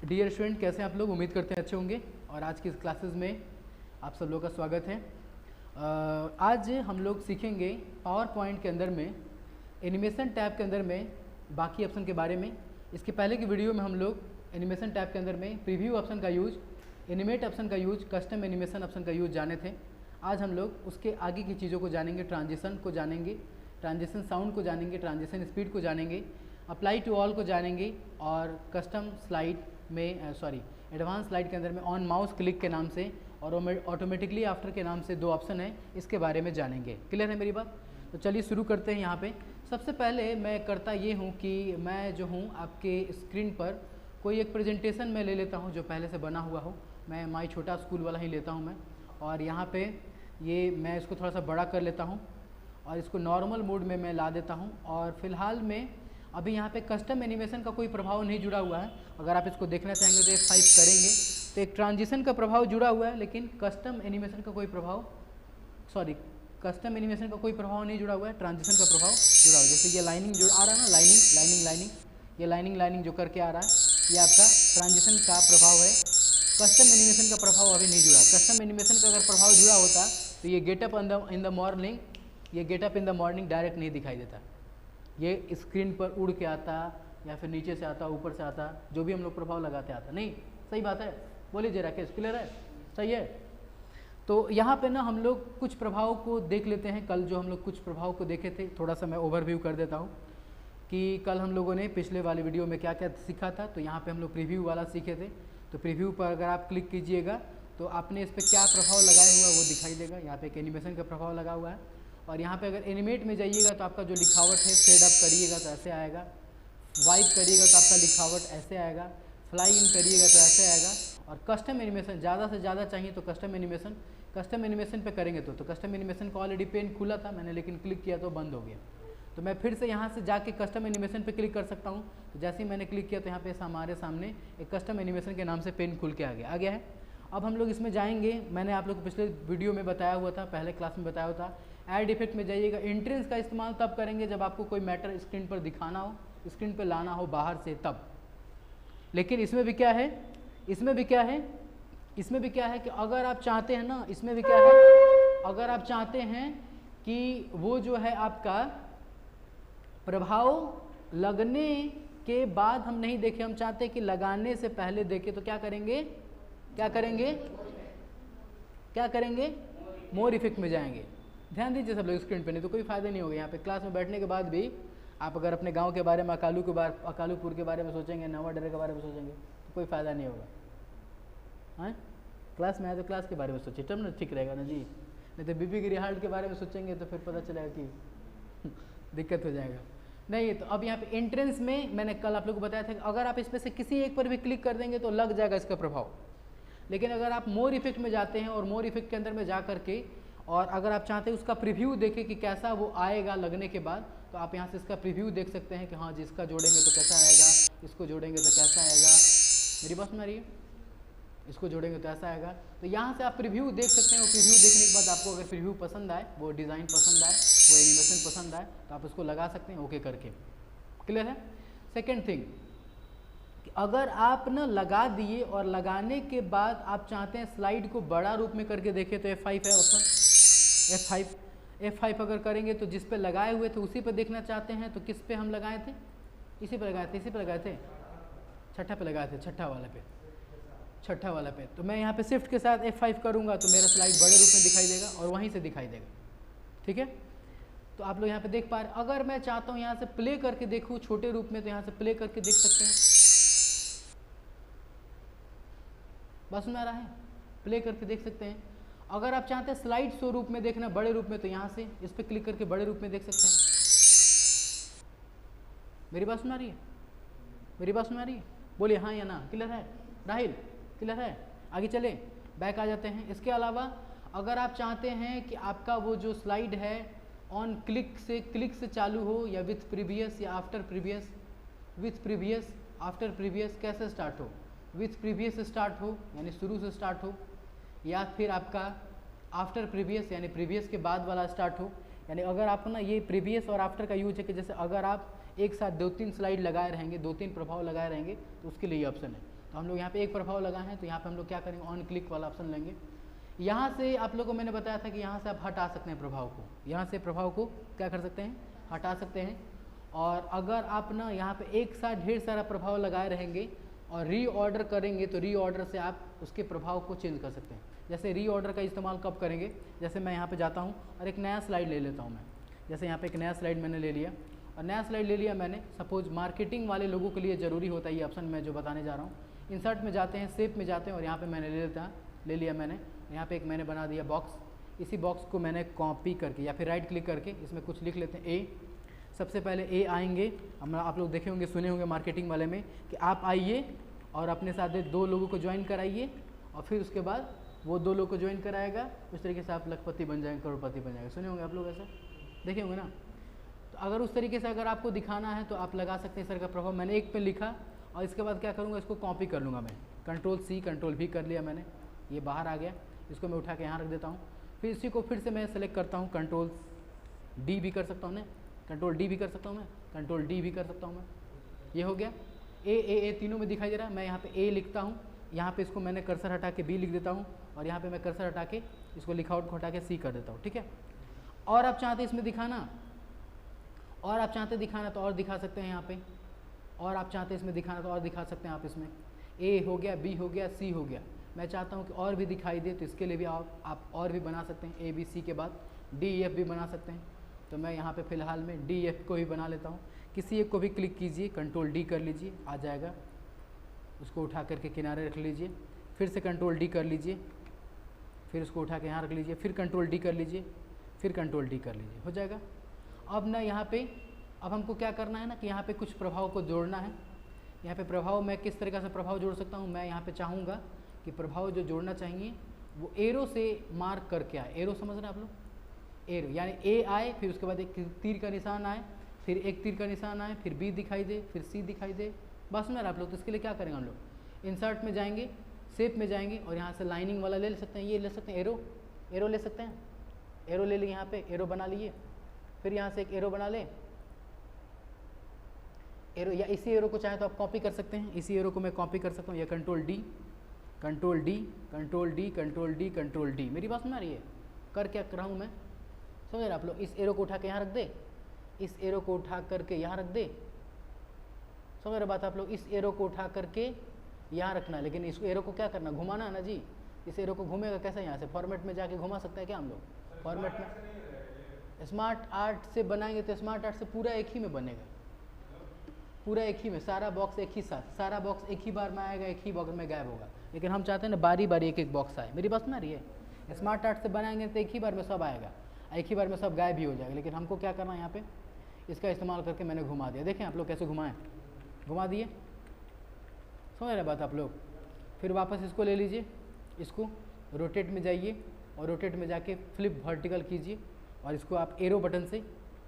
Dear student, कैसे हैं आप लोग? उम्मीद करते हैं अच्छे होंगे। और आज की इस क्लासेस में आप सब लोगों का स्वागत है। आज हम लोग सीखेंगे पावर पॉइंट के अंदर में एनिमेशन टैब के अंदर में बाकी ऑप्शन के बारे में। इसके पहले की वीडियो में हम लोग एनिमेशन टैब के अंदर में प्रीव्यू ऑप्शन का यूज, एनिमेट ऑप्शन का यूज, कस्टम एनिमेशन ऑप्शन का यूज जाने थे। आज हम लोग उसके आगे की चीज़ों को जानेंगे, ट्रांजिशन को जानेंगे, ट्रांजिशन साउंड को जानेंगे, ट्रांजिशन स्पीड को जानेंगे, अप्लाई टू ऑल को जानेंगे और कस्टम स्लाइड में एडवांस स्लाइड के अंदर में ऑन माउस क्लिक के नाम से और ऑटोमेटिकली आफ्टर के नाम से दो ऑप्शन है, इसके बारे में जानेंगे। क्लियर है मेरी बात? तो चलिए शुरू करते हैं। यहाँ पे सबसे पहले मैं करता ये हूँ कि मैं जो हूँ आपके स्क्रीन पर कोई एक प्रेजेंटेशन मैं ले लेता हूँ जो पहले से बना हुआ हो। मैं माई छोटा स्कूल वाला ही लेता हूँ मैं, और यहाँ पे ये मैं इसको थोड़ा सा बड़ा कर लेता हूँ और इसको नॉर्मल मोड में मैं ला देता हूँ। और फिलहाल में अभी यहाँ पे कस्टम एनिमेशन का कोई प्रभाव नहीं जुड़ा हुआ है। अगर आप इसको देखना चाहेंगे तो F5 करेंगे तो एक ट्रांजिशन का प्रभाव जुड़ा हुआ है, लेकिन कस्टम एनिमेशन का कोई प्रभाव कस्टम एनिमेशन का कोई प्रभाव नहीं जुड़ा हुआ है, ट्रांजिशन का प्रभाव जुड़ा हुआ है। जैसे ये लाइनिंग जो आ रहा है ना, ये लाइनिंग जो करके आ रहा है, ये आपका ट्रांजिशन का प्रभाव है। कस्टम एनिमेशन का प्रभाव अभी नहीं जुड़ा। कस्टम एनिमेशन का अगर प्रभाव जुड़ा होता तो ये गेटअप इन द मॉर्निंग, ये getup in the morning direct नहीं दिखाई देता। ये स्क्रीन पर उड़ के आता या फिर नीचे से आता, ऊपर से आता, जो भी हम लोग प्रभाव लगाते आता। नहीं, सही बात है? बोलिए जरा, राकेश, क्लियर है? सही है। तो यहाँ पे ना हम लोग कुछ प्रभाव को देख लेते हैं। कल जो हम लोग कुछ प्रभाव को देखे थे, थोड़ा सा मैं ओवरव्यू कर देता हूँ कि कल हम लोगों ने पिछले वाले वीडियो में क्या क्या सीखा था। तो यहाँ पे हम लोग प्रीव्यू वाला सीखे थे। तो प्रीव्यू पर अगर आप क्लिक कीजिएगा तो आपने इस पर क्या प्रभाव लगाया हुआ है वो दिखाई देगा। यहाँ पे एक एनिमेशन का प्रभाव लगा हुआ है। और यहाँ पे अगर एनिमेट में जाइएगा तो आपका जो लिखावट है, फेड अप करिएगा तो ऐसे आएगा, वाइप करिएगा तो आपका लिखावट ऐसे आएगा, फ्लाई इन करिएगा तो ऐसे आएगा। और कस्टम एनिमेशन ज़्यादा से ज़्यादा चाहिए तो कस्टम एनिमेशन पे करेंगे तो कस्टम एनिमेशन का ऑलरेडी पेन खुला था मैंने, लेकिन क्लिक किया तो बंद हो गया। तो मैं फिर से यहाँ से जाके कस्टम एनिमेशन पे क्लिक कर सकता हूँ। तो जैसे ही मैंने क्लिक किया तो यहाँ पे हमारे सामने एक कस्टम एनिमेशन के नाम से पेन खुल के आ गया है। अब हम लोग इसमें जाएंगे। मैंने आप लोग को पिछले वीडियो में बताया हुआ था, पहले क्लास में बताया हुआ था। ऐड इफेक्ट में जाइएगा। एंट्रेंस का इस्तेमाल तब करेंगे जब आपको कोई मैटर स्क्रीन पर दिखाना हो, स्क्रीन पर लाना हो बाहर से, तब। लेकिन इसमें भी क्या है कि अगर आप चाहते हैं ना, इसमें भी क्या है, अगर आप चाहते हैं कि वो जो है आपका प्रभाव लगने के बाद हम नहीं देखें, हम चाहते हैं कि लगाने से पहले देखें, तो क्या करेंगे? मोर इफेक्ट में जाएंगे। ध्यान दीजिए सब लोग स्क्रीन पे, नहीं तो कोई फायदा नहीं होगा। यहाँ पे क्लास में बैठने के बाद भी आप अगर अपने गांव के बारे में, अकालूपुर के बारे में सोचेंगे, नवाडरे के बारे में सोचेंगे तो कोई फ़ायदा नहीं होगा। हाँ, क्लास में आए तो क्लास के बारे में सोचिए, तब ना ठीक रहेगा ना जी। नहीं तो बीबी गिरी हाल्ट के बारे में सोचेंगे तो फिर पता चलेगा कि दिक्कत हो जाएगा। नहीं, तो अब यहाँ पे एंट्रेंस में मैंने कल आप लोग को बताया था कि अगर आप इसमें से किसी एक पर भी क्लिक कर देंगे तो लग जाएगा इसका प्रभाव। लेकिन अगर आप मोर इफेक्ट में जाते हैं और मोर इफेक्ट के अंदर में जा करके और अगर आप चाहते हैं उसका प्रीव्यू देखें कि कैसा वो आएगा लगने के बाद, तो आप यहाँ से इसका प्रीव्यू देख सकते हैं कि हाँ, जिसका जोड़ेंगे तो कैसा आएगा, इसको जोड़ेंगे तो कैसा आएगा। मेरी बात सुन रही है? इसको जोड़ेंगे तो ऐसा आएगा। तो यहाँ से आप प्रीव्यू देख सकते हैं। और प्रीव्यू देखने के बाद आपको अगर प्रीव्यू पसंद आए, वो डिज़ाइन पसंद आए, वो एनिमेशन पसंद आए, तो आप उसको लगा सकते हैं ओके करके। क्लियर है? सेकेंड थिंग, अगर आप ना लगा दिए और लगाने के बाद आप चाहते हैं स्लाइड को बड़ा रूप में करके देखें तो F5 है ऑप्शन। F5 अगर करेंगे तो जिस पे लगाए हुए थे उसी पे देखना चाहते हैं तो किस पे हम लगाए थे? इसी पे लगाए थे, छठा पे लगाए थे, छठा वाला पे। तो मैं यहाँ पे शिफ्ट के साथ F5 करूँगा तो मेरा स्लाइड बड़े रूप में दिखाई देगा और वहीं से दिखाई देगा। ठीक है? तो आप लोग यहाँ पे देख पा रहे। अगर मैं चाहता हूँ यहाँ से प्ले करके देखूँ छोटे रूप में, तो यहाँ से प्ले करके देख सकते हैं। बस सुना रहा है? प्ले करके देख सकते हैं। अगर आप चाहते हैं स्लाइड शो रूप में देखना, बड़े रूप में, तो यहाँ से इस पर क्लिक करके बड़े रूप में देख सकते हैं। मेरी बात सुना रही है? बोलिए हाँ या ना। क्लियर है? राहिल, क्लियर है? आगे चले, बैक आ जाते हैं। इसके अलावा अगर आप चाहते हैं कि आपका वो जो स्लाइड है ऑन क्लिक से चालू हो या विथ प्रीवियस या आफ्टर प्रीवियस, आफ्टर प्रीवियस कैसे स्टार्ट हो, विथ प्रीवियस स्टार्ट हो यानी शुरू से स्टार्ट हो, या फिर आपका आफ्टर प्रीवियस यानी प्रीवियस के बाद वाला स्टार्ट हो। यानी अगर आप ना ये प्रीवियस और आफ्टर का यूज है कि जैसे अगर आप एक साथ 2-3 स्लाइड लगाए रहेंगे, 2-3 प्रभाव लगाए रहेंगे, तो उसके लिए ये ऑप्शन है। तो हम लोग यहाँ पे एक प्रभाव लगाए हैं, तो यहाँ पे हम लोग क्या करेंगे, ऑन क्लिक वाला ऑप्शन लेंगे। यहाँ से आप लोगों को मैंने बताया था कि यहाँ से आप हटा सकते हैं प्रभाव को, यहाँ से प्रभाव को क्या कर सकते हैं, हटा सकते हैं। और अगर आप ना यहाँ पे एक साथ ढेर सारा प्रभाव लगाए रहेंगे और रीऑर्डर करेंगे तो रीऑर्डर से आप उसके प्रभाव को चेंज कर सकते हैं। जैसे रीऑर्डर का इस्तेमाल कब करेंगे, जैसे मैं यहाँ पे जाता हूँ और एक नया स्लाइड ले लेता हूँ मैं। जैसे यहाँ पे एक नया स्लाइड मैंने ले लिया और नया स्लाइड ले लिया मैंने, सपोज मार्केटिंग वाले लोगों के लिए ज़रूरी होता है ये ऑप्शन मैं जो बताने जा रहा हूँ। इंसर्ट में जाते हैं, शेप में जाते हैं और यहाँ पर मैंने ले लिया मैंने, यहाँ पर एक मैंने बना दिया बॉक्स। इसी बॉक्स को मैंने कॉपी करके या फिर राइट क्लिक करके इसमें कुछ लिख लेते हैं ए। सबसे पहले ए आएंगे, हम आप लोग देखे होंगे, सुने होंगे मार्केटिंग वाले में कि आप आइए और अपने साथ 2 लोगों को ज्वाइन कराइए और फिर उसके बाद वो 2 लोगों को ज्वाइन कराएगा। उस तरीके से आप लखपति बन जाएंगे, करोड़पति बन जाएंगे। सुने होंगे आप लोग, ऐसा देखे होंगे ना। तो अगर उस तरीके से अगर आपको दिखाना है तो आप लगा सकते हैं सर का प्रभाव। मैंने एक पे लिखा और इसके बाद क्या करूँगा, इसको कॉपी कर लूँगा मैं, Ctrl+C Ctrl+V कर लिया मैंने, ये बाहर आ गया। इसको मैं उठा के यहाँ रख देता हूँ। फिर इसी को फिर से मैं सेलेक्ट करता हूँ, Ctrl+D भी कर सकता हूँ मैं, Ctrl+D भी कर सकता हूँ मैं, Ctrl+D भी कर सकता हूँ मैं। ये हो गया। ए तीनों में दिखाई दे रहा है। मैं यहाँ पे ए लिखता हूँ, यहाँ पे इसको मैंने कर्सर हटा के बी लिख देता हूँ और यहाँ पे मैं कर्सर हटा के इसको लिखावट को हटा के सी कर देता हूँ, ठीक है। और आप चाहते इसमें दिखाना, और आप चाहते दिखाना तो और दिखा सकते हैं यहाँ पे, और आप चाहते इसमें दिखाना तो और दिखा सकते हैं आप इसमें। ए हो गया, बी हो गया, सी हो गया। मैं चाहता हूँ कि और भी दिखाई दे तो इसके लिए भी आप और भी बना सकते हैं। ए बी सी के बाद डी एफ भी बना सकते हैं। तो मैं यहाँ पे फ़िलहाल में डी एफ को ही बना लेता हूँ। किसी एक को भी क्लिक कीजिए, Ctrl+D कर लीजिए, आ जाएगा। उसको उठा करके किनारे रख लीजिए, फिर से Ctrl+D कर लीजिए, फिर उसको उठा के यहाँ रख लीजिए, फिर Ctrl+D कर लीजिए, फिर Ctrl+D कर लीजिए, हो जाएगा। अब ना यहाँ पे अब हमको क्या करना है ना कि यहाँ पे कुछ प्रभाव को जोड़ना है। यहाँ पे प्रभाव मैं किस तरीके से प्रभाव जोड़ सकता हूँ, मैं यहाँ पे चाहूँगा कि प्रभाव जो जोड़ना चाहिए वो एरो से मार्क करके आए। एरो समझ रहे हैं आप लोग, एरो यानी ए आए, फिर उसके बाद एक तीर का निशान आए, फिर एक तीर का निशान आए, फिर बी दिखाई दे, फिर सी दिखाई दे। बस में आप लोग, तो इसके लिए क्या करेंगे हम लोग, इंसर्ट में जाएंगे, शेप में जाएंगे और यहाँ से लाइनिंग वाला ले सकते हैं, ये ले सकते हैं एरो ले सकते हैं। एरो ले लिए, यहाँ पे एरो बना लिए, फिर यहाँ से एक एरो बना ले एरो, या इसी एरो को चाहे तो आप कॉपी कर सकते हैं। इसी एरो को मैं कॉपी कर सकता हूँ, या Ctrl+D Ctrl+D Ctrl+D Ctrl+D Ctrl+D। मेरी बात सुना रही है, कर क्या कर रहा हूँ मैं, समझ रहे आप लोग। इस एरो को उठा के यहाँ रख दे, इस एरो को उठा करके यहाँ रख दे, समझ रहे बात आप लोग। इस एरो को उठा करके यहाँ रखना, लेकिन इस एरो को क्या करना, घुमाना है ना जी। इस एरो को घूमेगा कैसे, यहाँ से फॉर्मेट में जाके घुमा सकते हैं क्या हम लोग, फॉर्मेट में। स्मार्ट आर्ट से बनाएंगे तो स्मार्ट आर्ट से पूरा एक ही में बनेगा, पूरा एक ही में, सारा बॉक्स एक ही साथ, सारा बॉक्स एक ही बार में आएगा, एक ही बॉक्स में गायब होगा। लेकिन हम चाहते हैं ना बारी बारी एक एक बॉक्स आए। मेरी बात सुना रही है। स्मार्ट आर्ट से बनाएंगे तो एक ही बार में सब आएगा, एक ही बार में सब गायब भी हो जाएगा। लेकिन हमको क्या करना है, यहाँ पे इसका इस्तेमाल करके मैंने घुमा दिया। देखें आप लोग कैसे घुमाएं, घुमा दिए, समझ रहे बात आप लोग। फिर वापस इसको ले लीजिए, इसको रोटेट में जाइए और रोटेट में जाके फ्लिप वर्टिकल कीजिए और इसको आप एरो बटन से,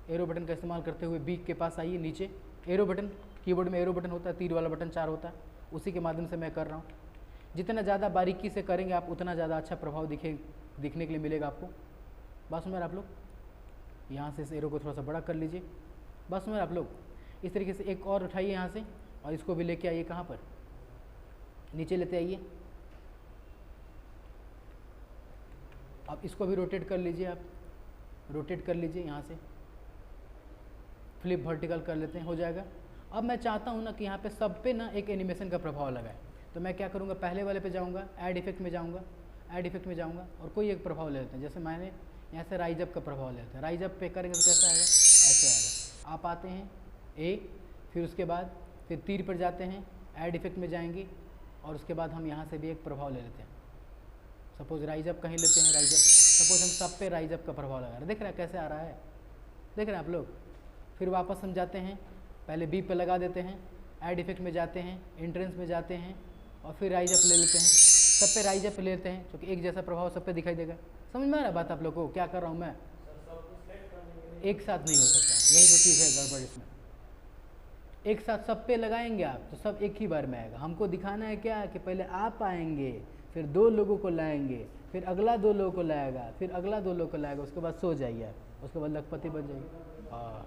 एरो बटन का इस्तेमाल करते हुए बी के पास आइए नीचे। एरो बटन, कीबोर्ड में एरो बटन होता है, तीर वाला बटन 4 होता है, उसी के माध्यम से मैं कर रहा हूँ। जितना ज़्यादा बारीकी से करेंगे आप उतना ज़्यादा अच्छा प्रभाव दिखने के लिए मिलेगा आपको। बस में आप लोग यहाँ से इस एरो को थोड़ा सा बड़ा कर लीजिए। बस में आप लोग इस तरीके से एक और उठाइए यहाँ से और इसको भी लेके आइए, कहाँ पर, नीचे लेते आइए। अब इसको भी रोटेट कर लीजिए, आप रोटेट कर लीजिए यहाँ से, फ्लिप वर्टिकल कर लेते हैं, हो जाएगा। अब मैं चाहता हूँ ना कि यहाँ पे सब पे ना एक एनिमेशन का प्रभाव लगाए, तो मैं क्या करूँगा, पहले वाले पे जाऊँगा, ऐड इफेक्ट में जाऊँगा, ऐड इफेक्ट में जाऊँगा और कोई एक प्रभाव ले लेते हैं। जैसे मैंने यहाँ से राइज अप का प्रभाव लेते हैं, राइज अप पे करेंगे तो कैसा आएगा, ऐसे आएगा। आप आते हैं ए, फिर उसके बाद फिर तीर पर जाते हैं, ऐड इफेक्ट में जाएंगे और उसके बाद हम यहाँ से भी एक प्रभाव ले लेते हैं। सपोज राइज अप कहीं लेते हैं, राइज अप, सपोज हम सब पे राइज अप का प्रभाव लगा रहे हैं, देख रहे हैं कैसे आ रहा है, देख रहे हैं आप लोग। फिर वापस हम जाते हैं, पहले बी पे लगा देते हैं, ऐड इफेक्ट में जाते हैं, एंट्रेंस में जाते हैं और फिर राइज अप ले लेते हैं, सब पे राइज अप ले लेते हैं, क्योंकि एक जैसा प्रभाव सब पे दिखाई देगा। समझ में आ रहा बात आप लोग को, क्या कर रहा हूँ मैं, एक साथ नहीं हो सकता, यही तो चीज़ है गड़बड़ इसमें। एक साथ सब पे लगाएंगे आप तो सब एक ही बार में आएगा। हमको दिखाना है क्या कि पहले आप आएंगे, फिर 2 लोगों को लाएंगे, फिर अगला 2 लोगों को लाएगा, फिर अगला 2 लोगों को लाएगा, उसके बाद सो जाइए, उसके बाद लखपति बन जाइए।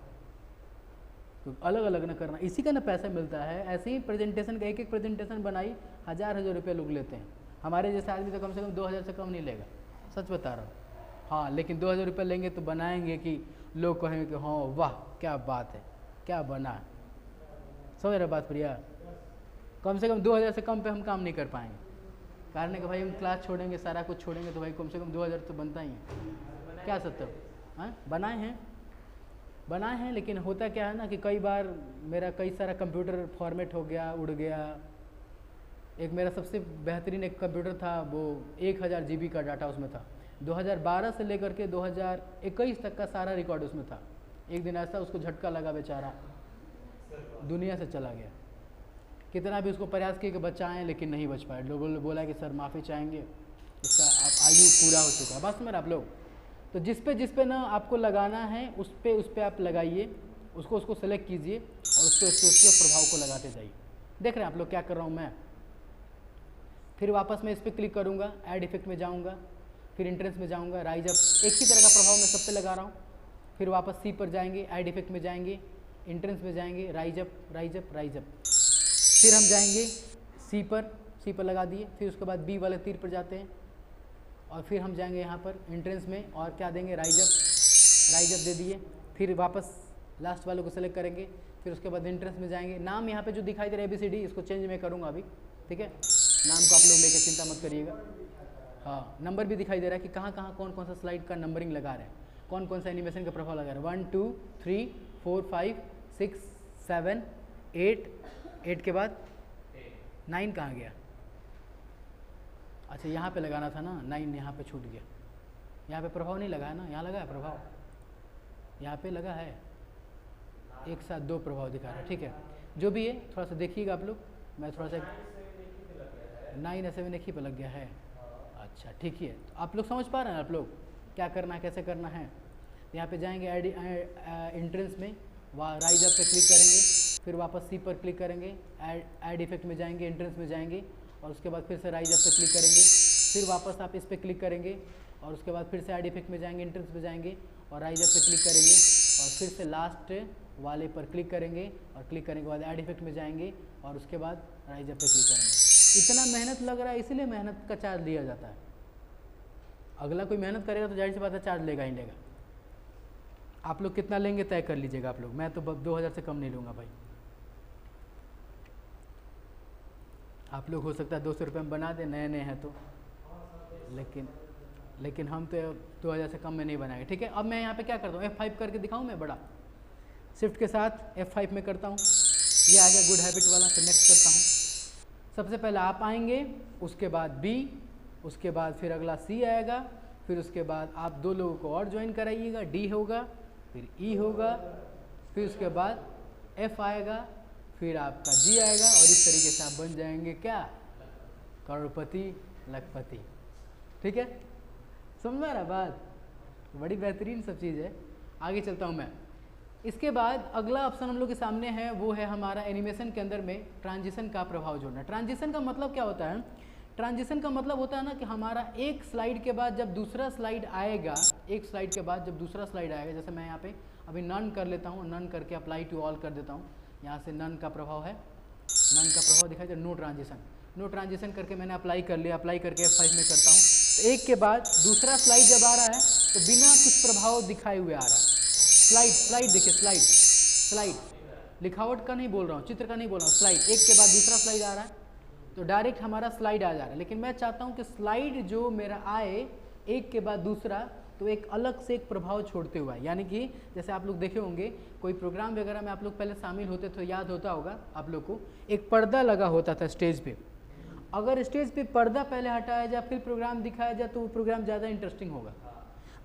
तो अलग अलग ना करना, इसी का ना पैसा मिलता है। ऐसे ही प्रेजेंटेशन का एक प्रेजेंटेशन बनाई 1000 रुपये लोग लेते हैं। हमारे जैसे आदमी तो कम से कम 2000 से कम नहीं लेगा, सच बता रहा हूँ। हाँ, लेकिन 2000 रुपये लेंगे तो बनाएंगे कि लोग कहेंगे कि हाँ वाह क्या बात है, क्या बना है। समझ रहे बात प्रिया? कम से कम 2000 से कम पे हम काम नहीं कर पाएंगे। कारण है कि भाई हम क्लास छोड़ेंगे, सारा कुछ छोड़ेंगे, तो भाई कम से कम 2000 तो बनता ही है। क्या सत्य हाँ बनाए हैं, लेकिन होता क्या है ना कि कई बार मेरा कई सारा कंप्यूटर फॉर्मेट हो गया, उड़ गया। एक मेरा सबसे बेहतरीन एक कंप्यूटर था, वो 1000 GB का डाटा उसमें था। 2012 से लेकर के 2021 तक का सारा रिकॉर्ड उसमें था। एक दिन ऐसा उसको झटका लगा, बेचारा दुनिया से चला गया। कितना भी उसको प्रयास किए कि बचाएं, लेकिन नहीं बच पाए। लोगों ने बोला कि सर माफ़ी चाहेंगे, इसका अब आयु पूरा हो चुका है। बस मेरा आप लोग तो जिस पे ना आपको लगाना है उस पे आप लगाइए, उसको सेलेक्ट कीजिए और उसके प्रभाव को लगाते जाइए। देख रहे हैं आप लोग क्या कर रहा हूँ मैं। फिर वापस मैं इस पर क्लिक करूँगा, ऐड इफेक्ट में जाऊँगा, फिर इंट्रेंस में जाऊँगा, राइज अप। एक ही तरह का प्रभाव मैं सब पे लगा रहा हूँ। फिर वापस सी पर जाएंगे, ऐड इफेक्ट में जाएंगे, इंट्रेंस में जाएंगे, राइज अप। फिर हम जाएंगे सी पर लगा दिए। फिर उसके बाद बी वाले तीर पर जाते हैं और फिर हम जाएंगे यहाँ पर इंट्रेंस में और क्या देंगे, राइज अप दे दिए। फिर वापस लास्ट वाले को सेलेक्ट करेंगे, फिर उसके बाद इंट्रेंस में जाएंगे। नाम यहाँ पे जो दिखाई दे रहा है ABCD, इसको चेंज मैं करूँगा अभी, ठीक है। नाम को आप लोग लेकर चिंता मत करिएगा। हाँ, नंबर भी दिखाई दे रहा है कि कहाँ कौन सा स्लाइड का नंबरिंग लगा रहे हैं, कौन सा एनिमेशन का प्रभाव लगा रहे हैं। 1 2 3 4 5 6 7 8 के बाद 9 कहाँ गया? अच्छा, यहाँ पे लगाना था ना, 9 यहाँ पे छूट गया। यहाँ पे प्रभाव नहीं लगा है ना, यहाँ लगा है प्रभाव, यहाँ पे लगा है। एक साथ 2 प्रभाव दिखा रहा है, ठीक है। जो भी है थोड़ा सा देखिएगा आप लोग। मैं थोड़ा सा 9 या 7 एक ही पे लग गया है। अच्छा ठीक ही है, तो आप लोग समझ पा रहे हैं आप लोग क्या करना है, कैसे करना है। यहाँ पे जाएंगे एंट्रेंस में, वहाँ राइज अप पे क्लिक करेंगे, फिर वापस सी पर क्लिक करेंगे, ऐड इफेक्ट में जाएंगे, एंट्रेंस में जाएंगे और उसके बाद फिर से राइज अप पे क्लिक करेंगे। फिर वापस आप इस पर क्लिक करेंगे और उसके बाद फिर से ऐड इफेक्ट में जाएंगे, एंट्रेंस में जाएंगे और राइज अप पे क्लिक करेंगे और फिर से लास्ट वाले पर क्लिक करेंगे और क्लिक करने के बाद ऐड इफेक्ट में जाएंगे और उसके बाद राइज अप पे क्लिक करेंगे। इतना मेहनत लग रहा है, इसलिए मेहनत का चार्ज लिया जाता है। अगला कोई मेहनत करेगा तो जाहिर सी बात है चार्ज लेगा ही लेगा। आप लोग कितना लेंगे तय कर लीजिएगा आप लोग, मैं तो 2000 से कम नहीं लूँगा भाई। आप लोग हो सकता है 200 रुपये में बना दें, नए हैं तो, लेकिन हम तो 2000 से कम में नहीं बनाएंगे, ठीक है। अब मैं यहाँ पे क्या करता हूँ, F5 करके दिखाऊँ मैं बड़ा, शिफ्ट के साथ F5 में करता हूँ। ये आ गया गुड हैबिट वाला, फिर नेक्स्ट करता हूँ। सबसे पहले आप आएंगे, उसके बाद B, उसके बाद फिर अगला C आएगा, फिर उसके बाद आप 2 लोगों को और ज्वाइन कराइएगा, D होगा, फिर E होगा, फिर उसके बाद F आएगा, फिर आपका G आएगा और इस तरीके से आप बन जाएंगे क्या, करोड़पति लखपति, ठीक है। समझ रहा बात, बड़ी बेहतरीन सब चीज़ है। आगे चलता हूँ मैं। इसके बाद अगला ऑप्शन हम लोग के सामने है, वो है हमारा एनिमेशन के अंदर में ट्रांजिशन का प्रभाव जोड़ना। ट्रांजिशन का मतलब क्या होता है? ट्रांजिशन का मतलब होता है ना कि हमारा एक स्लाइड के बाद जब दूसरा स्लाइड आएगा, एक स्लाइड के बाद जब दूसरा स्लाइड आएगा, जैसे मैं यहाँ पे अभी नन कर लेता हूँ, नन करके अप्लाई टू ऑल कर देता हूँ। यहाँ से नन का प्रभाव है, नन का प्रभाव दिखाई दे, नो ट्रांजिशन। नो ट्रांजिशन करके मैंने अप्लाई कर लिया, अप्लाई करके F5 में करता हूँ। तो एक के बाद दूसरा स्लाइड जब आ रहा है तो बिना कुछ प्रभाव दिखाए हुए आ रहा है। स्लाइड देखिए, स्लाइड लिखावट का नहीं बोल रहा हूँ, चित्र का नहीं बोल रहा हूँ, स्लाइड। एक के बाद दूसरा स्लाइड आ रहा है तो डायरेक्ट हमारा स्लाइड आ जा रहा है। लेकिन मैं चाहता हूँ कि स्लाइड जो मेरा आए एक के बाद दूसरा, तो एक अलग से एक प्रभाव छोड़ते हुआ, यानी कि जैसे आप लोग देखे होंगे कोई प्रोग्राम वगैरह में आप लोग पहले शामिल होते तो याद होता होगा आप लोग को, एक पर्दा लगा होता था स्टेज पे। अगर स्टेज पे पर्दा पहले हटाया जाए फिर प्रोग्राम दिखाया जाए तो वो प्रोग्राम ज़्यादा इंटरेस्टिंग होगा।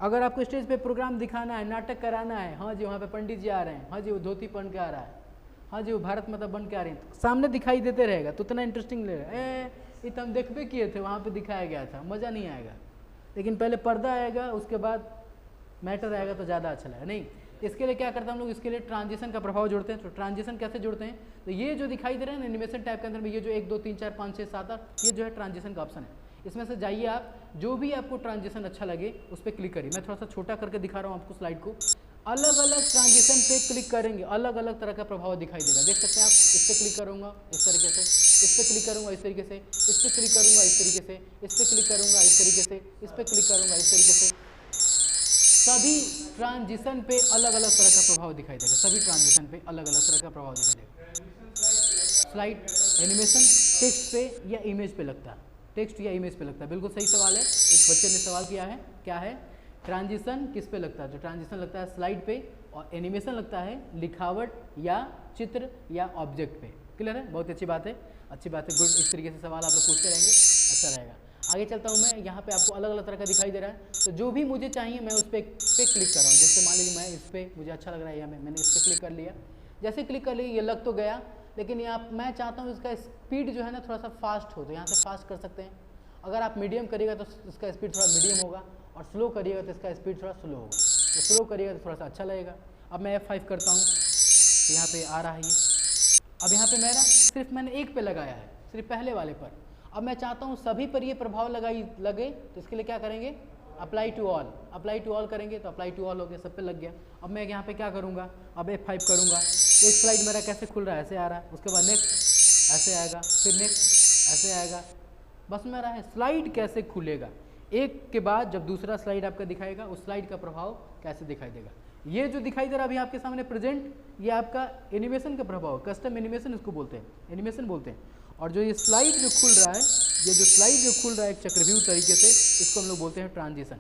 अगर आपको स्टेज पे प्रोग्राम दिखाना है, नाटक कराना है, हाँ जी वहाँ पे पंडित जी आ रहे हैं, हाँ जी वो धोती पहन के आ रहा है, हाँ जी वो भारत माता बन के आ रही है, तो सामने दिखाई देते रहेगा तो उतना इंटरेस्टिंग लगेगा। ये तो हम देखबे किए थे, वहाँ पे दिखाया गया था, मज़ा नहीं आएगा। लेकिन पहले पर्दा आएगा, उसके बाद मैटर आएगा तो ज़्यादा अच्छा लगेगा। नहीं, इसके लिए क्या करते हैं हम लोग, इसके लिए ट्रांजिशन का प्रभाव जोड़ते हैं। तो ट्रांजिशन कैसे जोड़ते हैं, तो ये जो दिखाई दे रहा है ना एनिमेशन टाइप के अंदर में, ये जो 1 2 3 4 5 6 7 8, ये जो है ट्रांजिशन का ऑप्शन है। इसमें से जाइए आप, जो भी आपको ट्रांजिशन अच्छा लगे उस पर क्लिक करिए। मैं थोड़ा सा छोटा करके दिखा रहा हूँ आपको स्लाइड को। अलग अलग ट्रांजिशन पे क्लिक करेंगे अलग अलग तरह का प्रभाव दिखाई देगा। देख सकते हैं आप, इस पर क्लिक करूंगा इस तरीके से, इस पर क्लिक करूंगा इस तरीके से, इस पर क्लिक करूंगा इस तरीके से, इस पर क्लिक करूंगा इस तरीके से, इस पर क्लिक करूंगा इस तरीके से। सभी ट्रांजिशन पे अलग अलग तरह का प्रभाव दिखाई देगा, सभी ट्रांजिशन पे अलग अलग तरह का प्रभाव दिखाई देगा। स्लाइड एनिमेशन टेक्स्ट पे या इमेज पे लगता है, टेक्स्ट या इमेज पे लगता है। बिल्कुल सही सवाल है, एक बच्चे ने सवाल किया है, क्या है ट्रांजिशन किस पे लगता है? तो ट्रांजिशन लगता है स्लाइड पे और एनिमेशन लगता है लिखावट या चित्र या ऑब्जेक्ट पे। क्लियर है? बहुत अच्छी बात है, अच्छी बात है, गुड। इस तरीके से सवाल आप लोग पूछते रहेंगे, अच्छा रहेगा। आगे चलता हूँ मैं, यहाँ पे आपको अलग अलग तरह का दिखाई दे रहा है, तो जो भी मुझे चाहिए मैं उस पर क्लिक कर रहा हूँ। जैसे मान लीजिए मैं इस पर मुझे अच्छा लग रहा है, या मैंने इस पर क्लिक कर लिया। जैसे क्लिक कर लिया ये लग तो गया, लेकिन यहाँ मैं चाहता हूँ इसका स्पीड जो है ना थोड़ा सा फास्ट हो, तो यहाँ से फास्ट कर सकते हैं। अगर आप मीडियम करिएगा तो इसका स्पीड थोड़ा मीडियम होगा, और स्लो करिएगा तो इसका स्पीड थोड़ा स्लो होगा। तो स्लो करिएगा तो थोड़ा सा अच्छा लगेगा। अब मैं F5 करता हूँ तो यहाँ पे आ रहा है ये। अब यहाँ पे मेरा सिर्फ मैंने एक पे लगाया है, सिर्फ पहले वाले पर। अब मैं चाहता हूँ सभी पर ये प्रभाव लगे, तो इसके लिए क्या करेंगे? Apply to all. Apply to all करेंगे तो अप्लाई टू ऑल हो गया, सब पे लग गया। अब मैं यहाँ पे क्या करूँगा? अब F5 करूँगा, एक स्लाइड मेरा कैसे खुल रहा है, ऐसे आ रहा है। उसके बाद नेक्स्ट ऐसे आएगा, फिर नेक्स्ट ऐसे आएगा। बस मेरा है स्लाइड कैसे खुलेगा, एक के बाद जब दूसरा स्लाइड आपका दिखाएगा उस स्लाइड का प्रभाव कैसे दिखाई देगा। ये जो दिखाई दे रहा है अभी आपके सामने प्रेजेंट, ये आपका एनिमेशन का प्रभाव, कस्टम एनिमेशन इसको बोलते हैं, एनिमेशन बोलते हैं। और जो ये स्लाइड जो खुल रहा है, ये जो स्लाइड जो खुल रहा है एक चक्रव्यूह तरीके से, इसको हम लोग बोलते हैं ट्रांजिशन।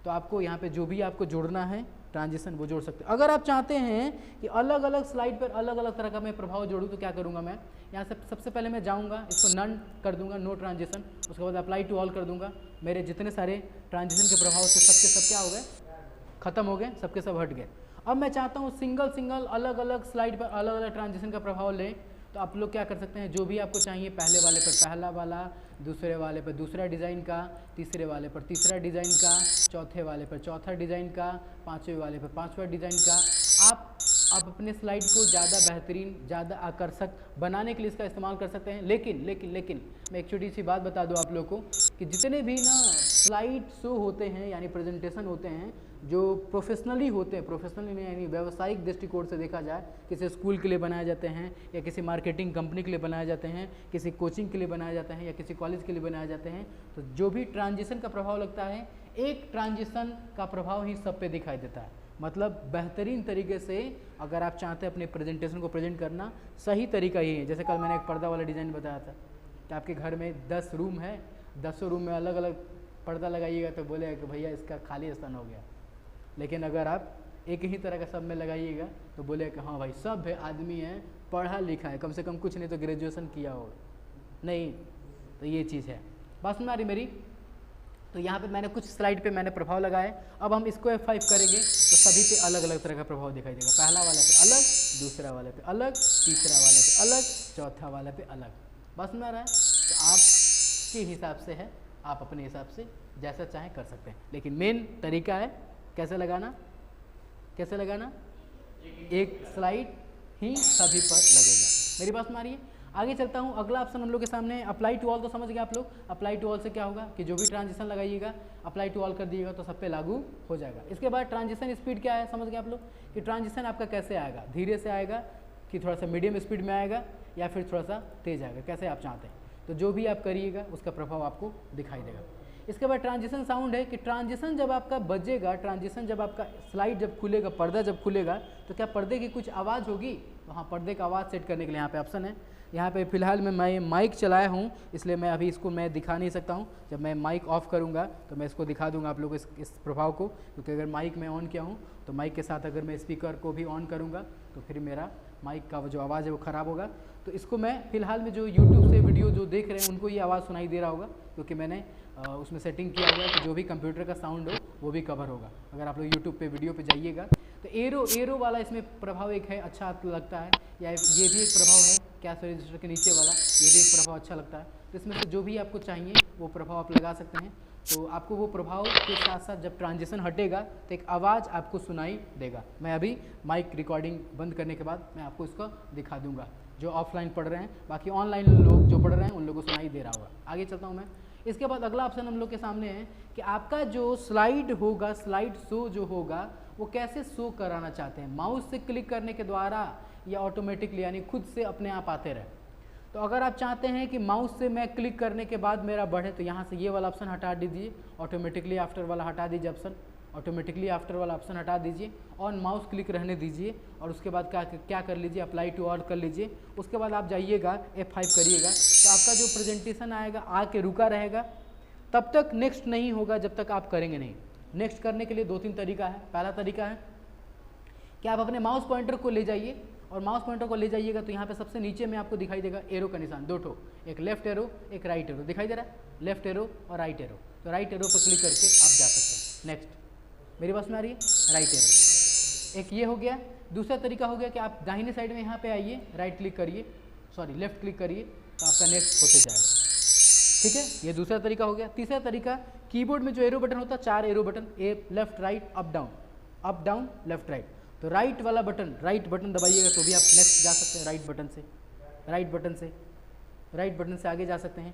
तो आपको यहाँ पे जो भी आपको जोड़ना है ट्रांजिशन वो जोड़ सकते हैं। अगर आप चाहते हैं कि अलग अलग स्लाइड पर अलग अलग तरह का मैं प्रभाव जोड़ूँ तो क्या करूँगा? मैं यहाँ से सबसे पहले मैं जाऊँगा, इसको नन कर दूँगा, नो ट्रांजिशन। उसके बाद अप्लाई टू ऑल कर दूँगा। मेरे जितने सारे ट्रांजिशन के प्रभाव से सबके सब क्या हो गए? खत्म हो गए, सबके सब हट गए। अब मैं चाहता हूँ सिंगल अलग अलग स्लाइड पर अलग अलग ट्रांजिशन का प्रभाव लें, तो आप लोग क्या कर सकते हैं? जो भी आपको चाहिए, पहले वाले पर पहला वाला, दूसरे वाले पर दूसरा डिज़ाइन का, तीसरे वाले पर तीसरा डिज़ाइन का, चौथे वाले पर चौथा डिज़ाइन का, पाँचवें वाले पर पाँचवा डिज़ाइन का। आप अपने स्लाइड को ज़्यादा बेहतरीन, ज़्यादा आकर्षक बनाने के लिए इसका इस्तेमाल कर सकते हैं। लेकिन मैं एक छोटी सी बात बता दूं आप लोग को कि जितने भी ना स्लाइड शो होते हैं यानी प्रेजेंटेशन होते हैं जो प्रोफेशनली होते हैं, प्रोफेशनली यानी व्यावसायिक दृष्टिकोण से देखा जाए, किसी स्कूल के लिए बनाए जाते हैं या किसी मार्केटिंग कंपनी के लिए बनाए जाते हैं, किसी कोचिंग के लिए बनाए जाते हैं या किसी कॉलेज के लिए बनाए जाते हैं, तो जो भी ट्रांजिशन का प्रभाव लगता है, एक ट्रांजिशन का प्रभाव ही सब पे दिखाई देता है। मतलब बेहतरीन तरीके से अगर आप चाहते हैं अपने प्रेजेंटेशन को प्रेजेंट करना, सही तरीका यही है। जैसे कल मैंने एक पर्दा वाला डिज़ाइन बताया था कि आपके घर में 10 रूम है, 10 रूम में अलग अलग पर्दा लगाइएगा तो बोलेगा कि भैया इसका खाली स्थान हो गया। लेकिन अगर आप एक ही तरह का सब में लगाइएगा तो बोलेगा कि हाँ भाई सब है, आदमी है, पढ़ा लिखा है, कम से कम कुछ नहीं तो ग्रेजुएशन किया होगा। नहीं, तो ये चीज़ है। बात सुन आ रही मेरी? तो यहाँ पे मैंने कुछ स्लाइड पे मैंने प्रभाव लगाए। अब हम इसको F5 करेंगे तो सभी पे अलग अलग तरह का प्रभाव दिखाई देगा। पहला वाले पे अलग, दूसरा वाले पे अलग, तीसरा वाले पे अलग, चौथा वाले पे अलग। बस में आ रहा है? तो आपके हिसाब से है, आप अपने हिसाब से जैसा चाहें कर सकते हैं। लेकिन मेन तरीका है कैसे लगाना, कैसे लगाना? एक स्लाइड ही सभी पर लगेगा। मेरी बात में आ रही है? आगे चलता हूँ, अगला ऑप्शन हम लोग के सामने अप्लाई टू ऑल। तो समझ गए आप लोग, अप्लाई टू ऑल से क्या होगा कि जो भी ट्रांजिशन लगाइएगा अप्लाई टू ऑल कर दिएगा तो सब पे लागू हो जाएगा। इसके बाद ट्रांजिशन स्पीड क्या है, समझ गए आप लोग कि ट्रांजिशन आपका कैसे आएगा, धीरे से आएगा कि थोड़ा सा मीडियम स्पीड में आएगा या फिर थोड़ा सा तेज आएगा, कैसे आप चाहते हैं। तो जो भी आप करिएगा उसका प्रभाव आपको दिखाई देगा। इसके बाद ट्रांजिशन साउंड है कि ट्रांजिशन जब आपका बजेगा, ट्रांजिशन जब आपका स्लाइड जब खुलेगा, पर्दा जब खुलेगा तो क्या पर्दे की कुछ आवाज़ होगी? तो हाँ, पर्दे का आवाज़ सेट करने के लिए यहाँ पे ऑप्शन है। यहाँ पे फिलहाल मैं माइक चलाया हूँ, इसलिए मैं अभी इसको मैं दिखा नहीं सकता हूँ। जब मैं माइक ऑफ करूँगा तो मैं इसको दिखा दूँगा आप लोग इस प्रभाव को, क्योंकि अगर माइक मैं ऑन किया हूँ तो माइक के साथ अगर मैं स्पीकर को भी ऑन करूँगा तो फिर मेरा माइक का जो आवाज़ है वो ख़राब होगा। तो इसको मैं फिलहाल में जो यूट्यूब से वीडियो जो देख रहे हैं उनको ये आवाज़ सुनाई दे रहा होगा, क्योंकि मैंने उसमें सेटिंग किया हुआ है कि जो भी कंप्यूटर का साउंड हो वो भी कवर होगा। अगर आप लोग यूट्यूब पे वीडियो पे जाइएगा तो एरो वाला इसमें प्रभाव एक है, अच्छा लगता है, या ये भी एक प्रभाव है कैश रजिस्टर के नीचे वाला, ये भी एक प्रभाव अच्छा लगता है। तो इसमें से जो भी आपको चाहिए वो प्रभाव आप लगा सकते हैं। तो आपको वो प्रभाव के साथ साथ जब ट्रांजिशन हटेगा तो एक आवाज़ आपको सुनाई देगा। मैं अभी माइक रिकॉर्डिंग बंद करने के बाद मैं आपको इसको दिखा दूंगा, जो ऑफलाइन पढ़ रहे हैं, बाकी ऑनलाइन लोग जो पढ़ रहे हैं उन लोगों को सुनाई दे रहा होगा। आगे चलता हूँ मैं। इसके बाद अगला ऑप्शन हम लोग के सामने है कि आपका जो स्लाइड होगा, स्लाइड शो जो होगा वो कैसे शो कराना चाहते हैं, माउस से क्लिक करने के द्वारा या ऑटोमेटिकली यानी खुद से अपने आप आते रहे। तो अगर आप चाहते हैं कि माउस से मैं क्लिक करने के बाद मेरा बढ़े तो यहाँ से ये वाला ऑप्शन हटा दीजिए, ऑटोमेटिकली आफ्टर वाला हटा दीजिए ऑप्शन, ऑटोमेटिकली आफ्टर वाला ऑप्शन हटा दीजिए, ऑन माउस क्लिक रहने दीजिए और उसके बाद क्या कर लीजिए, अप्लाई टू ऑल कर लीजिए। उसके बाद आप जाइएगा F5 करिएगा तो आपका जो प्रेजेंटेशन आएगा आके रुका रहेगा, तब तक नेक्स्ट नहीं होगा जब तक आप करेंगे नहीं। नेक्स्ट करने के लिए 2-3 तरीका है। पहला तरीका है कि आप अपने माउस पॉइंटर को ले जाइए और माउस पॉइंटर को ले जाइएगा तो यहाँ पे सबसे नीचे में आपको दिखाई देगा एरो का निशान, 2 ठो, एक लेफ्ट एरो एक राइट एरो दिखाई दे रहा है, लेफ्ट एरो और राइट एरो। तो राइट एरो पर क्लिक करके आप जा सकते हैं। नेक्स्ट मेरी पास में आ रही है राइट एरो, एक ये हो गया। दूसरा तरीका हो गया कि आप दाहिने साइड में यहाँ पे आइए, राइट क्लिक करिए, सॉरी लेफ्ट क्लिक करिए तो आपका नेक्स्ट होते जाएगा। ठीक है, ये दूसरा तरीका हो गया। तीसरा तरीका, कीबोर्ड में जो एरो बटन होता है 4 एरो बटन, ए left right up down left right, तो राइट वाला बटन राइट बटन दबाइएगा तो भी आप नेक्स्ट जा सकते हैं। राइट बटन से आगे जा सकते हैं।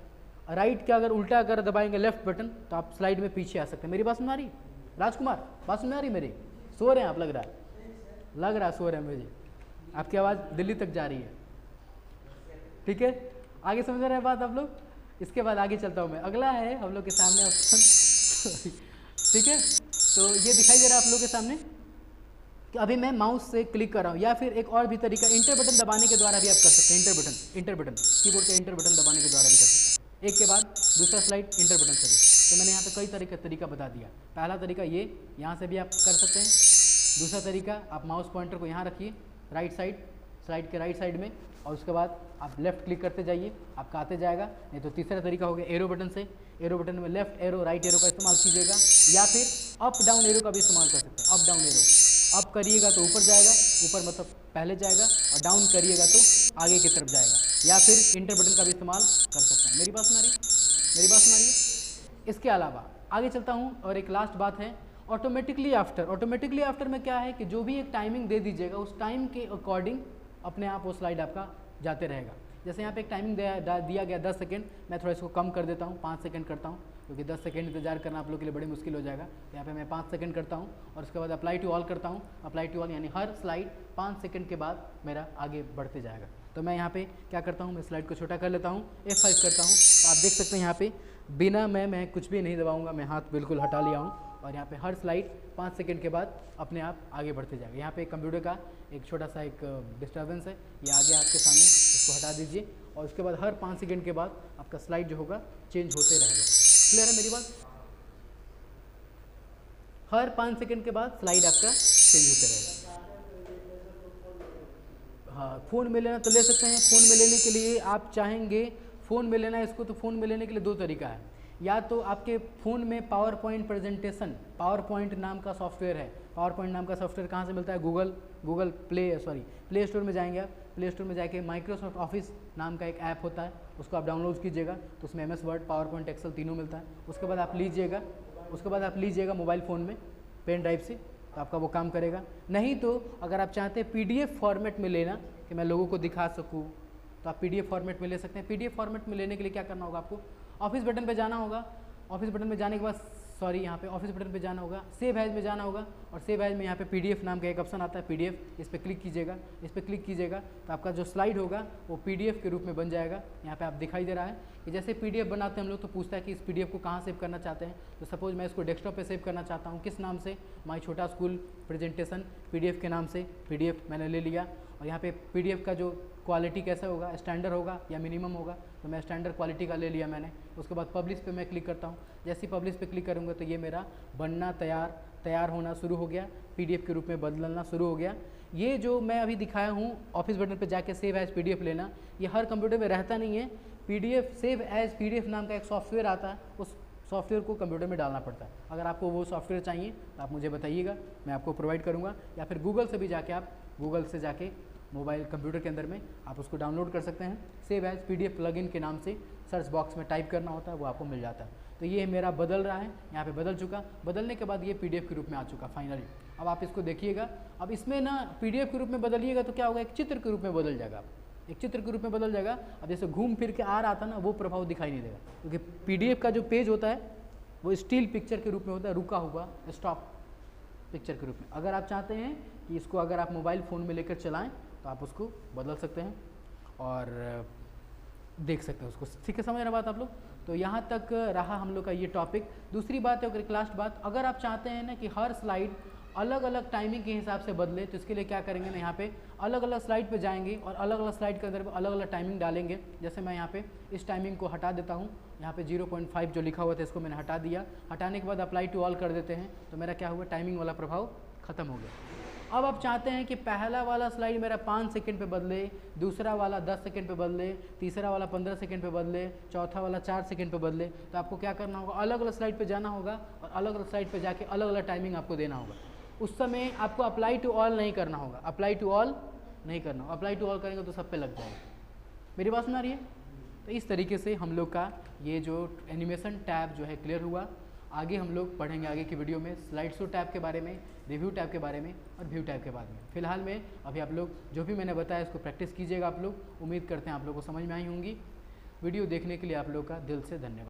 राइट का अगर उल्टा अगर दबाएंगे लेफ्ट बटन तो आप स्लाइड में पीछे आ सकते हैं। मेरी बात सुन आ रही राजकुमार, बात सुन आ रही मेरी? सो रहे हैं आप, लग रहा है सो रहे हैं मुझे, आपकी आवाज़ दिल्ली तक जा रही है। ठीक है, आगे समझ रहे हैं बात आप लोग? इसके बाद आगे चलता हूँ मैं, अगला है हम लोग के सामने ऑप्शन। ठीक है, तो ये दिखाई दे रहा है आप लोग के सामने कि अभी मैं माउस से क्लिक कर रहा हूँ, या फिर एक और भी तरीका इंटर बटन दबाने के द्वारा भी आप कर सकते हैं। इंटर बटन कीबोर्ड के इंटर बटन दबाने के द्वारा भी कर सकते हैं। एक के बाद दूसरा स्लाइड इंटर बटन से भी। तो मैंने यहाँ पे कई तरीका बता दिया। पहला तरीका ये, यहाँ से भी आप कर सकते हैं। दूसरा तरीका, आप माउस पॉइंटर को यहाँ रखिए राइट साइड, स्लाइड के राइट साइड में, और उसके बाद आप लेफ्ट क्लिक करते जाइए, आपका आते जाएगा। नहीं तो तीसरा तरीका हो गया एरो बटन से, एरो बटन में लेफ्ट एरो राइट एरो का इस्तेमाल कीजिएगा, या फिर अप डाउन एरो का भी इस्तेमाल कर सकते हैं। अप डाउन एरो, अप करिएगा तो ऊपर जाएगा, ऊपर मतलब पहले जाएगा, और डाउन करिएगा तो आगे की तरफ जाएगा, या फिर इंटर बटन का भी इस्तेमाल कर सकते हैं। मेरी बात सुन आ रही है? इसके अलावा आगे चलता हूँ और एक लास्ट बात है ऑटोमेटिकली आफ्टर में क्या है कि जो भी एक टाइमिंग दे दीजिएगा उस टाइम के अकॉर्डिंग अपने आप वो स्लाइड आपका जाते रहेगा। जैसे यहाँ पे एक टाइमिंग दिया गया 10 सेकंड, मैं थोड़ा इसको कम कर देता हूँ, 5 सेकंड करता हूँ, क्योंकि 10 सेकंड इंतजार करना आप लोग के लिए बड़ी मुश्किल हो जाएगा। तो यहाँ पे मैं 5 सेकंड करता हूँ और उसके बाद अप्लाई टू ऑल करता हूँ। अप्लाई टू ऑल यानी हर स्लाइड 5 सेकंड के बाद मेरा आगे बढ़ते जाएगा। तो मैं यहाँ पे क्या करता हूँ, मैं स्लाइड को छोटा कर लेता हूँ, F5 करता हूँ। तो आप देख सकते हैं यहाँ पे बिना मैं कुछ भी नहीं दबाऊँगा, मैं हाथ बिल्कुल हटा लिया हूँ, और यहाँ पे हर स्लाइड 5 सेकंड के बाद अपने आप आगे बढ़ते जाएगा। यहाँ पे कंप्यूटर का एक छोटा सा एक डिस्टर्बेंस है, ये आगे आपके सामने, इसको हटा दीजिए, और उसके बाद हर 5 सेकंड के बाद आपका स्लाइड जो होगा चेंज होते रहेगा। क्लियर है मेरी बात? हर 5 सेकंड के बाद स्लाइड आपका चेंज होते रहेगा। हाँ, फ़ोन में लेना तो ले सकते हैं। फ़ोन में लेने के लिए आप चाहेंगे फ़ोन में लेना है इसको, तो फ़ोन में लेने के लिए 2 तरीका है। या तो आपके फ़ोन में power point presentation, power point नाम का सॉफ्टवेयर है। पावर पॉइंट नाम का सॉफ्टवेयर कहाँ से मिलता है? गूगल प्ले स्टोर में जाएंगे आप, प्ले स्टोर में जाके माइक्रोसॉफ्ट ऑफिस नाम का एक ऐप होता है, उसको आप डाउनलोड कीजिएगा, तो उसमें MS Word, PowerPoint, Excel तीनों मिलता है। उसके बाद आप लीजिएगा मोबाइल फ़ोन में पेन ड्राइव से, तो आपका वो काम करेगा। नहीं तो अगर आप चाहते हैं PDF फॉर्मेट में लेना कि मैं लोगों को दिखा सकूँ, तो आप PDF फॉर्मेट में ले सकते हैं। PDF फॉर्मेट में लेने के लिए क्या करना होगा आपको? ऑफिस बटन पे जाना होगा, ऑफिस बटन पे जाने के बाद यहाँ पे ऑफिस बटन पे जाना होगा, सेव एज में जाना होगा, और सेव एज में यहाँ पे PDF नाम का एक ऑप्शन आता है, PDF, इस पर क्लिक कीजिएगा तो आपका जो स्लाइड होगा वो PDF के रूप में बन जाएगा। यहाँ पे आप दिखाई दे रहा है कि जैसे PDF बनाते हैं हम लोग, तो पूछता है कि इस PDF को कहाँ सेव करना चाहते हैं। तो सपोज मैं इसको डेस्कटॉप पे सेव करना चाहता हूँ, किस नाम से? माई छोटा स्कूल प्रेजेंटेशन PDF के नाम से PDF मैंने ले लिया। और यहाँ पे PDF का जो क्वालिटी कैसा होगा, स्टैंडर्ड होगा या मिनिमम होगा, तो मैं स्टैंडर्ड क्वालिटी का ले लिया मैंने। उसके बाद पब्लिश पे मैं क्लिक करता हूँ। जैसे ही पब्लिश पे क्लिक करूँगा तो ये मेरा बनना तैयार होना शुरू हो गया, PDF के रूप में बदलना शुरू हो गया। ये जो मैं अभी दिखाया हूँ ऑफिस बटन पे जाके सेव एज PDF लेना, ये हर कंप्यूटर में रहता नहीं है। PDF सेव एज PDF नाम का एक सॉफ्टवेयर आता है, उस सॉफ्टवेयर को कंप्यूटर में डालना पड़ता है। अगर आपको वो सॉफ्टवेयर चाहिए तो आप मुझे बताइएगा, मैं आपको प्रोवाइड करूँगा, या फिर गूगल से भी जाके आप मोबाइल कंप्यूटर के अंदर में आप उसको डाउनलोड कर सकते हैं। सेव एज PDF प्लगइन के नाम से सर्च बॉक्स में टाइप करना होता है, वो आपको मिल जाता है। तो ये मेरा बदल रहा है, यहाँ पे बदल चुका, बदलने के बाद ये PDF के रूप में आ चुका फाइनली। अब आप इसको देखिएगा, अब इसमें ना PDF के रूप में बदलिएगा तो क्या होगा, एक चित्र के रूप में बदल जाएगा, एक चित्र के रूप में बदल जाएगा। अब जैसे घूम फिर के आ रहा था ना, वो प्रभाव दिखाई नहीं देगा, क्योंकि PDF का जो पेज होता है वो स्टिल पिक्चर के रूप में होता है, रुका हुआ, स्टॉप पिक्चर के रूप में। अगर आप चाहते हैं कि इसको अगर आप मोबाइल फ़ोन में लेकर चलाएं तो आप उसको बदल सकते हैं और देख सकते हैं उसको। ठीक है, समझ रहे बात आप लोग? तो यहाँ तक रहा हम लोग का ये टॉपिक। दूसरी बात है, एक लास्ट बात, अगर आप चाहते हैं ना कि हर स्लाइड अलग अलग टाइमिंग के हिसाब से बदले तो इसके लिए क्या करेंगे ना, यहाँ पे अलग अलग स्लाइड पे जाएंगे और अलग अलग स्लाइड के अंदर अलग अलग टाइमिंग डालेंगे। जैसे मैं यहाँ पे इस टाइमिंग को हटा देता हूँ, यहाँ पे 0.5 जो लिखा हुआ था इसको मैंने हटा दिया। हटाने के बाद अप्लाई टू ऑल कर देते हैं तो मेरा क्या हुआ, टाइमिंग वाला प्रभाव खत्म हो गया। अब आप चाहते हैं कि पहला वाला स्लाइड मेरा 5 सेकंड पे बदले, दूसरा वाला 10 सेकंड पे बदले, तीसरा वाला 15 सेकंड पे बदले, चौथा वाला 4 सेकंड पे बदले, तो आपको क्या करना होगा, अलग अलग स्लाइड पे जाना होगा और अलग अलग स्लाइड पे जाके अलग अलग टाइमिंग आपको देना होगा। उस समय आपको अप्लाई टू ऑल नहीं करना होगा, अप्लाई टू ऑल नहीं करना होगा। अप्लाई टू ऑल करेंगे तो सब पे लग जाएगा। मेरी बात सुना रही है? तो इस तरीके से हम लोग का ये जो एनिमेशन टैब जो है क्लियर हुआ। आगे हम लोग पढ़ेंगे आगे की वीडियो में स्लाइड शो टैब के बारे में, रिव्यू टैब के बारे में और व्यू टैब के बारे में। फिलहाल में अभी आप लोग जो भी मैंने बताया इसको प्रैक्टिस कीजिएगा आप लोग। उम्मीद करते हैं आप लोग को समझ में आई होंगी। वीडियो देखने के लिए आप लोग का दिल से धन्यवाद।